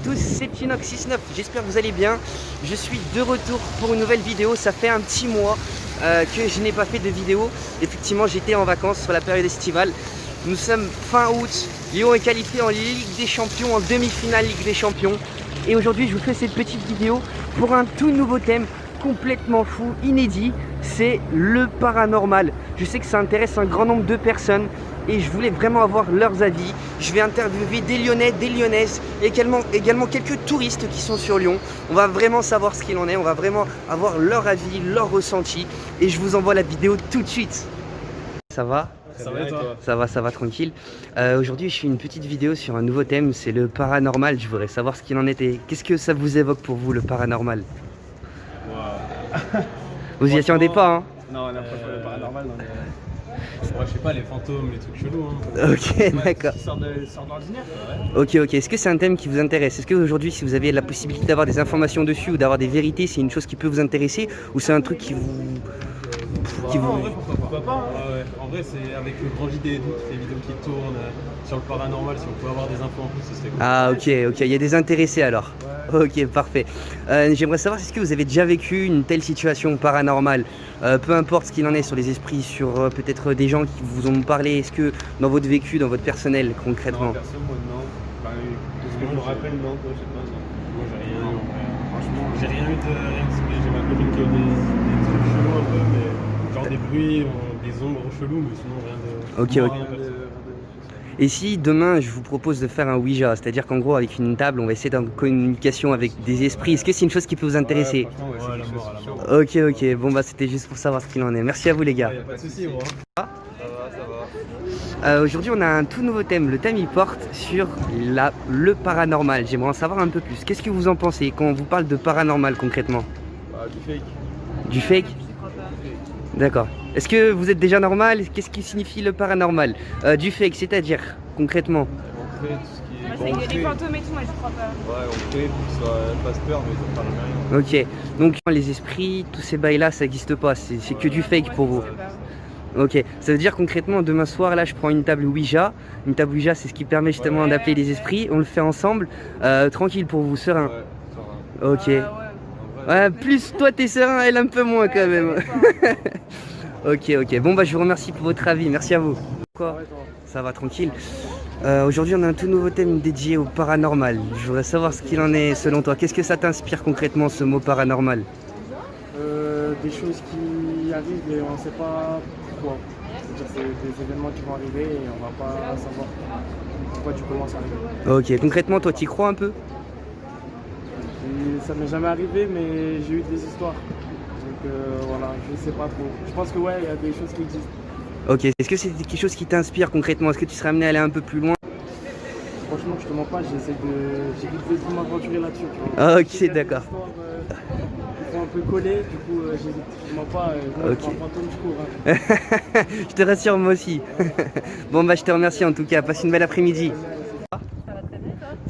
Tous, c'est Tinox69, j'espère que vous allez bien. Je suis de retour pour une nouvelle vidéo. Ça fait un petit mois que je n'ai pas fait de vidéo. Effectivement, j'étais en vacances sur la période estivale. Nous sommes fin août. Lyon est qualifié en Ligue des Champions, en demi-finale Ligue des Champions. Et aujourd'hui, je vous fais cette petite vidéo pour un tout nouveau thème complètement fou, inédit. C'est le paranormal. Je sais que ça intéresse un grand nombre de personnes et je voulais vraiment avoir leurs avis. Je vais interviewer des Lyonnais, des Lyonnaises, également quelques touristes qui sont sur Lyon. On va vraiment savoir ce qu'il en est, on va vraiment avoir leur avis, leur ressenti. Et je vous envoie la vidéo tout de suite. Ça va ? Ça va et toi ? Ça va tranquille. Aujourd'hui, je fais une petite vidéo sur un nouveau thème, c'est le paranormal. Je voudrais savoir ce qu'il en était. Qu'est-ce que ça vous évoque pour vous, le paranormal ? Vous y attendez pas, hein ? Non, on approche pas le paranormal. Non, mais... Moi, je sais pas, les fantômes, les trucs chelous. Hein. Ok, d'accord. Qui sortent d'ordinaire. Ok. Est-ce que c'est un thème qui vous intéresse? Est-ce qu'aujourd'hui, si vous avez la possibilité d'avoir des informations dessus ou d'avoir des vérités, c'est une chose qui peut vous intéresser ou c'est un truc qui vous... En vrai, pourquoi pas hein. Ouais. En vrai, c'est avec le grand JD et tout, toutes les vidéos qui tournent sur le paranormal, si on pouvait avoir des infos en plus, ce serait cool. Ah, ok. Il y a des intéressés alors. Ouais. Ok, parfait. J'aimerais savoir, est-ce que vous avez déjà vécu une telle situation paranormale? Peu importe ce qu'il en est, sur les esprits, sur peut-être des gens qui vous ont parlé. Est-ce que dans votre vécu, dans votre personnel, concrètement? Non, personne, moi, non. Enfin, de ce que je me rappelle, non. Toi, je sais pas. Moi, j'ai rien. Franchement, j'ai rien eu de rien. J'ai ma copine qui a des trucs chelous un peu, mais genre des bruits, des ombres chelous, mais sinon rien de... Ok. Et si demain je vous propose de faire un Ouija, c'est-à-dire qu'en gros avec une table on va essayer d'en communication avec des esprits, est-ce que c'est une chose qui peut vous intéresser? Ouais, la mort à la mort. Ok, bon bah c'était juste pour savoir ce qu'il en est. Merci à vous les gars. Y'a pas de soucis, gros. Ça va. Aujourd'hui on a un tout nouveau thème, le thème il porte sur le paranormal. J'aimerais en savoir un peu plus. Qu'est-ce que vous en pensez quand on vous parle de paranormal concrètement? Du fake. Du fake? D'accord. Est-ce que vous êtes déjà normal? Qu'est-ce qui signifie le paranormal? Du fake, c'est-à-dire concrètement? On fait tout ce qui est. Moi, les fantômes et tout, moi je crois pas. Ouais, on fait pour que ça fasse peur, mais ça parle rien. Ok. Donc les esprits, tous ces bails-là, ça n'existe pas. C'est que du fake pour vous. Ok. Ça veut dire concrètement, demain soir, là, je prends une table Ouija. Une table Ouija, c'est ce qui permet justement d'appeler les esprits. On le fait ensemble, tranquille pour vous, serein. Ouais, Ok. serein. Ouais, plus toi t'es serein, elle un peu moins quand même. Ok. Bon bah je vous remercie pour votre avis, merci à vous. Quoi? Ça va tranquille. Aujourd'hui on a un tout nouveau thème dédié au paranormal. Je voudrais savoir ce qu'il en est selon toi. Qu'est-ce que ça t'inspire concrètement ce mot paranormal? Des choses qui arrivent et on ne sait pas pourquoi. C'est-à-dire c'est des événements qui vont arriver et on ne va pas savoir pourquoi du comment ça arrive. Ok, concrètement toi t'y crois un peu? Ça m'est jamais arrivé, mais j'ai eu des histoires. Donc voilà, je sais pas trop. Je pense que ouais, il y a des choses qui existent. Ok, est-ce que c'est quelque chose qui t'inspire concrètement? Est-ce que tu serais amené à aller un peu plus loin? Franchement, je te mens pas, j'évite de m'aventurer là-dessus. Ok, d'accord. Ils sont un peu collés, du coup j'hésite. Je te mens pas, moi je prends un fantôme, je cours. Hein. Je te rassure moi aussi. Bon bah je te remercie en tout cas, passe une belle après-midi.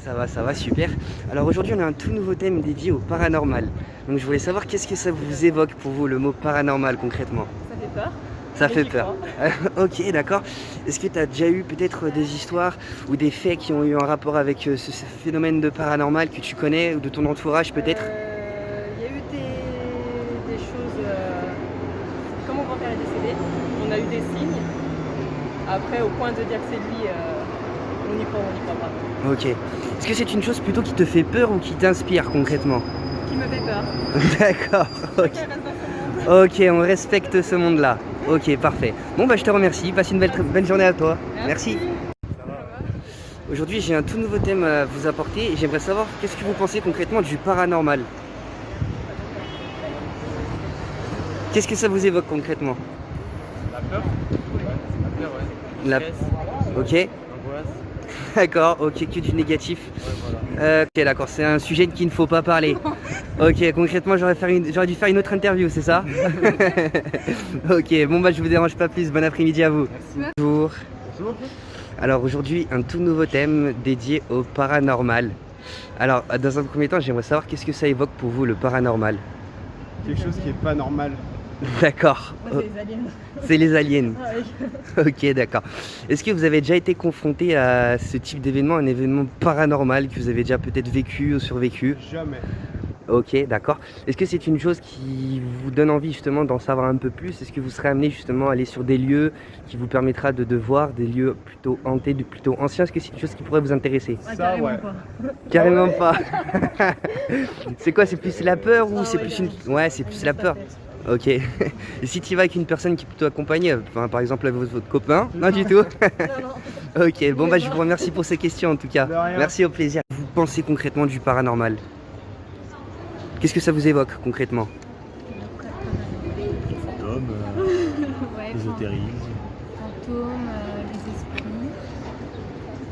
Ça va, super. Alors aujourd'hui on a un tout nouveau thème dédié au paranormal. Donc je voulais savoir qu'est-ce que ça vous évoque pour vous le mot paranormal concrètement? Ça fait peur. Ça fait peur. Ok, d'accord. Est-ce que tu as déjà eu peut-être des histoires ou des faits qui ont eu un rapport avec ce phénomène de paranormal que tu connais ou de ton entourage peut-être? Il y a eu des choses... Quand mon grand-père est décédé, on a eu des signes. Après, au point de dire que c'est lui, on n'y croit pas. Ok. Est-ce que c'est une chose plutôt qui te fait peur ou qui t'inspire concrètement? Qui me fait peur. D'accord. Ok, on respecte ce monde-là. Ok, parfait. Bon bah je te remercie, passe une belle journée à toi. Merci. Aujourd'hui j'ai un tout nouveau thème à vous apporter et j'aimerais savoir qu'est-ce que vous pensez concrètement du paranormal. Qu'est-ce que ça vous évoque concrètement? La peur. La... Ok. D'accord, ok, que du négatif. Ok, d'accord, c'est un sujet qu'il ne faut pas parler. Ok, concrètement, j'aurais dû faire une autre interview, c'est ça? Ok, bon bah je vous dérange pas plus, bon après-midi à vous. Merci. Bonjour. Alors aujourd'hui, un tout nouveau thème dédié au paranormal. Alors, dans un premier temps, j'aimerais savoir qu'est-ce que ça évoque pour vous, le paranormal? Quelque chose qui est pas normal. D'accord. Moi, c'est les aliens. C'est les aliens. Ah, oui. Ok, d'accord. Est-ce que vous avez déjà été confronté à ce type d'événement, un événement paranormal que vous avez déjà peut-être vécu ou survécu? Jamais. Ok, d'accord. Est-ce que c'est une chose qui vous donne envie justement d'en savoir un peu plus? Est-ce que vous serez amené justement à aller sur des lieux qui vous permettra de voir des lieux plutôt hantés, plutôt anciens? Est-ce que c'est une chose qui pourrait vous intéresser? Ah, Ça, carrément ouais. pas. Carrément pas. C'est quoi? C'est plus la peur ou Ah, c'est ouais, plus une... carrément. Ouais, c'est plus la peur. Ok. Et si tu vas avec une personne qui est plutôt accompagnée, enfin, par exemple avec votre copain? Non du tout. Non, non. Ok, bon bah je vous remercie pour ces questions en tout cas. De rien. Merci, au plaisir. Vous pensez concrètement du paranormal? Qu'est-ce que ça vous évoque concrètement? Fantômes, Ouais, l'ésotérisme. fantômes, les esprits.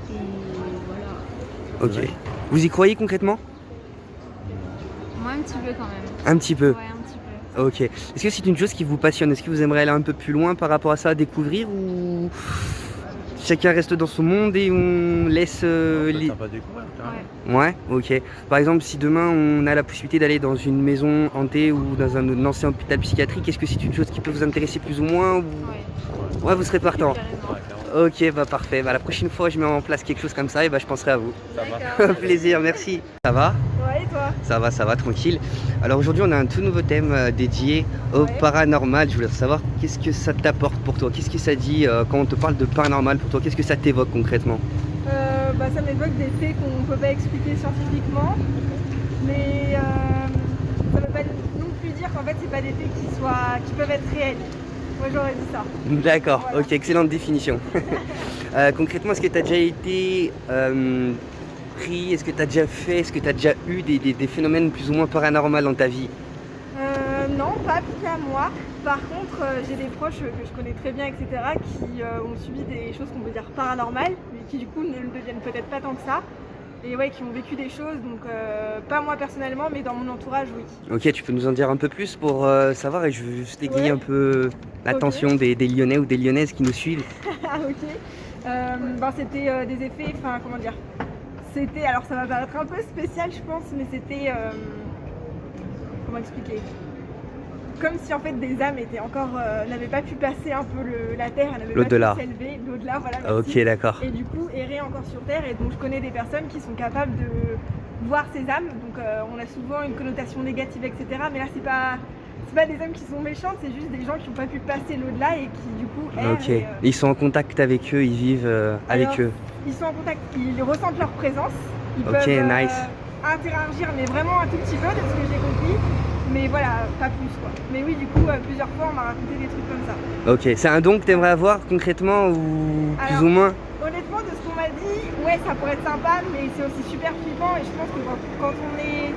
Et voilà. Ok. Vous y croyez concrètement? Moi, un petit peu quand même. Un petit peu. Ouais, un petit peu. Ok. Est-ce que c'est une chose qui vous passionne? Est-ce que vous aimeriez aller un peu plus loin par rapport à ça, à découvrir, ou chacun reste dans son monde et on laisse les... Ça va découvrir, carrément. Ouais. Ouais, ok. Par exemple, si demain on a la possibilité d'aller dans une maison hantée ou dans un ancien hôpital psychiatrique, est-ce que c'est une chose qui peut vous intéresser plus ou moins, ou... Ouais. Ouais, vous serez partant. Carrément. Ouais, carrément. Ok, bah parfait. Bah, la prochaine fois je mets en place quelque chose comme ça, et bah je penserai à vous. Ça va. D'accord. Plaisir, merci. Ça va? Ouais, et toi? Ça va, tranquille. Alors aujourd'hui on a un tout nouveau thème dédié au Ouais. paranormal. Je voulais savoir qu'est-ce que ça t'apporte pour toi? Qu'est-ce que ça dit quand on te parle de paranormal pour toi? Qu'est-ce que ça t'évoque concrètement? Ça m'évoque des faits qu'on ne peut pas expliquer scientifiquement, mais ça ne veut pas non plus dire qu'en fait c'est pas des faits qui peuvent être réels. Moi j'aurais dit ça. D'accord, Voilà. ok, excellente définition. Concrètement, est-ce que tu as déjà été pris? Est-ce que tu as déjà fait? Est-ce que tu as déjà eu des phénomènes plus ou moins paranormaux dans ta vie? Non, pas appliqué à moi. Par contre, j'ai des proches que je connais très bien, etc., qui ont subi des choses qu'on peut dire paranormales, mais qui du coup ne le deviennent peut-être pas tant que ça. Et ouais, qui ont vécu des choses, donc pas moi personnellement, mais dans mon entourage, oui. Ok, tu peux nous en dire un peu plus pour savoir, et je veux juste aiguiller Ouais. un peu l'attention des Lyonnais ou des Lyonnaises qui nous suivent. Ah ok. C'était des effets, enfin comment dire. C'était, alors ça va paraître un peu spécial je pense, mais c'était... comment expliquer? Comme si en fait des âmes étaient encore, n'avaient pas pu passer un peu la terre, elles n'avaient pas L'au-delà. pu s'élever, l'au-delà, voilà. Merci. Ok, d'accord. Et du coup errer encore sur terre, et donc je connais des personnes qui sont capables de voir ces âmes, donc on a souvent une connotation négative, etc. Mais là c'est pas des âmes qui sont méchantes, c'est juste des gens qui n'ont pas pu passer l'au-delà et qui du coup errent. Ok, Et, ils sont en contact avec eux, ils vivent avec Alors, eux. ils sont en contact, ils ressentent leur présence, ils Ok, peuvent nice. interagir, mais vraiment un tout petit peu de ce que j'ai compris, mais voilà, pas plus quoi. Mais oui, du coup, plusieurs fois on m'a raconté des trucs comme ça. Ok, c'est un don que tu aimerais avoir concrètement, ou plus Alors, ou moins? Honnêtement, de ce qu'on m'a dit, ouais, ça pourrait être sympa, mais c'est aussi super flippant, et je pense que quand on est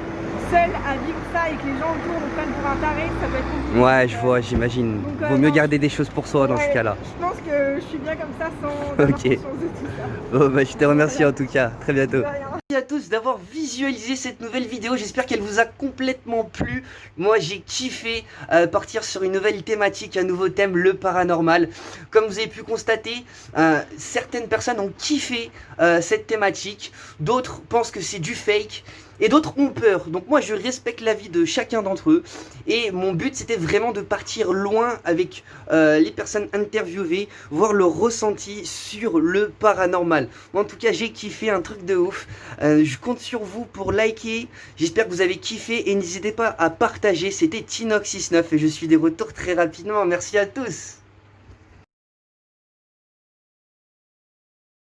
seul à vivre ça et que les gens autour nous prennent pour un taré, ça peut être compliqué. Ouais, Donc, je vois, j'imagine. donc, Vaut mieux non, garder des choses pour soi dans ce ouais, cas-là. Je pense que je suis bien comme ça sans avoir Ok. conscience de tout ça. Bon, bah, je te remercie en tout cas. Très bientôt. De rien. Merci à tous d'avoir visualisé cette nouvelle vidéo, j'espère qu'elle vous a complètement plu. Moi j'ai kiffé partir sur une nouvelle thématique, un nouveau thème, le paranormal. Comme vous avez pu constater, certaines personnes ont kiffé cette thématique, d'autres pensent que c'est du fake, et d'autres ont peur. Donc moi je respecte l'avis de chacun d'entre eux, et mon but c'était vraiment de partir loin avec les personnes interviewées, voir leur ressenti sur le paranormal. Moi en tout cas j'ai kiffé, un truc de ouf. Je compte sur vous pour liker, j'espère que vous avez kiffé, et n'hésitez pas à partager. C'était Tinox69 et je suis de retour très rapidement, merci à tous.